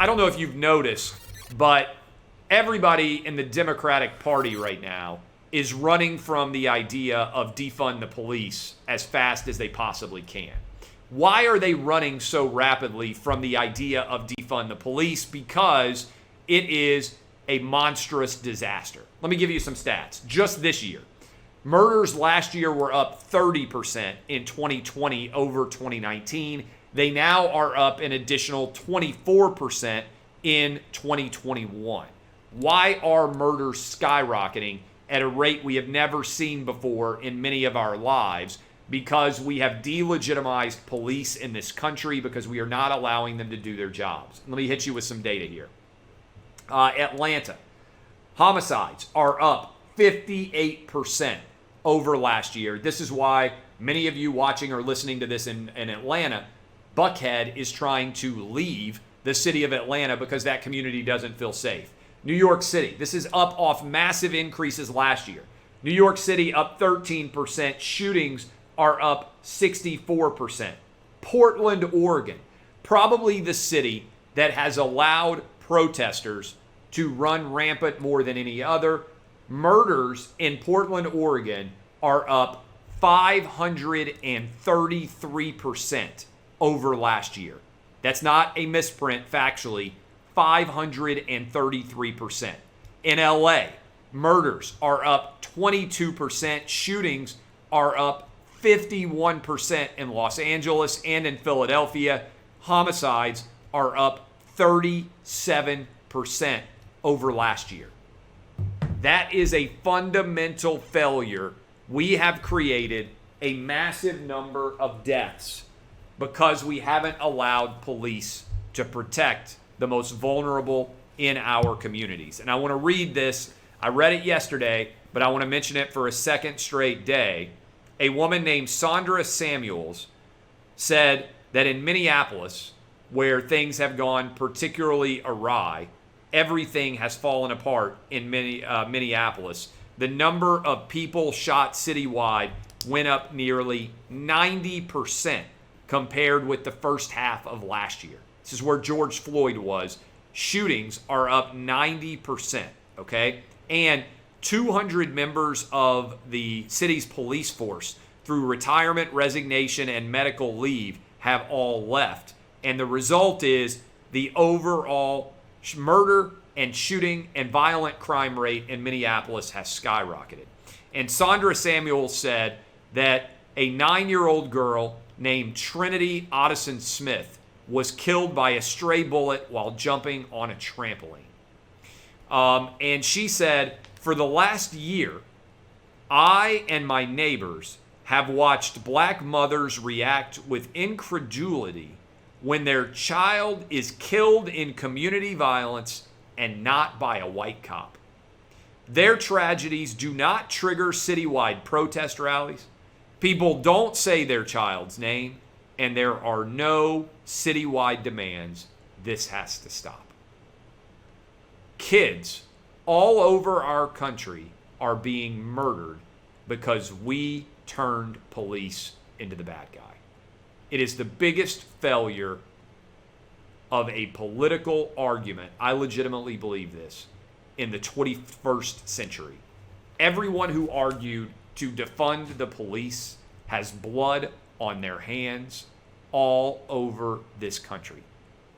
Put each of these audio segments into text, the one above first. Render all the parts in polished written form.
I don't know if you've noticed, but everybody in the Democratic Party right now is running from the idea of defund the police as fast as they possibly can. Why are they running so rapidly from the idea of defund the police? Because it is a monstrous disaster. Let me give you some stats. Just this year, murders last year were up 30% in 2020 over 2019. They now are up an additional 24% in 2021. Why are murders skyrocketing at a rate we have never seen before in many of our lives? Because we have delegitimized police in this country because we are not allowing them to do their jobs. Let me hit you with some data here. Atlanta, homicides are up 58% over last year. This is why many of you watching or listening to this in Atlanta, Buckhead is trying to leave the city of Atlanta because that community doesn't feel safe. New York City, this is up off massive increases last year. New York City up 13%, shootings are up 64%. Portland, Oregon, probably the city that has allowed protesters to run rampant more than any other. Murders in Portland, Oregon are up 533% over last year. That's not a misprint factually, 533%. In LA, murders are up 22%, shootings are up 51% in Los Angeles and in Philadelphia. Homicides are up 37% over last year. That is a fundamental failure. We have created a massive number of deaths because we haven't allowed police to protect the most vulnerable in our communities. And I want to read this. I read it yesterday, but I want to mention it for a second straight day. A woman named Sandra Samuels said that in Minneapolis, where things have gone particularly awry, everything has fallen apart in Minneapolis. The number of people shot citywide went up nearly 90% compared with the first half of last year. This is where George Floyd was. Shootings are up 90%, okay? And 200 members of the city's police force through retirement, resignation, and medical leave have all left. And the result is the overall murder and shooting and violent crime rate in Minneapolis has skyrocketed. And Sandra Samuels said that a 9-year-old girl named Trinity Otteson Smith was killed by a stray bullet while jumping on a trampoline. And she said, for the last year, I and my neighbors have watched black mothers react with incredulity when their child is killed in community violence and not by a white cop. Their tragedies do not trigger citywide protest rallies. People don't say their child's name, and there are no citywide demands. This has to stop. Kids all over our country are being murdered because we turned police into the bad guy. It is the biggest failure of a political argument, I legitimately believe this, in the 21st century. Everyone who argued to defund the police has blood on their hands all over this country.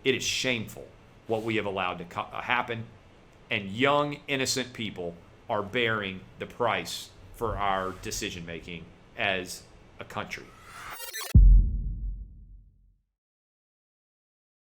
It is shameful what we have allowed to happen, and young, innocent people are bearing the price for our decision-making as a country.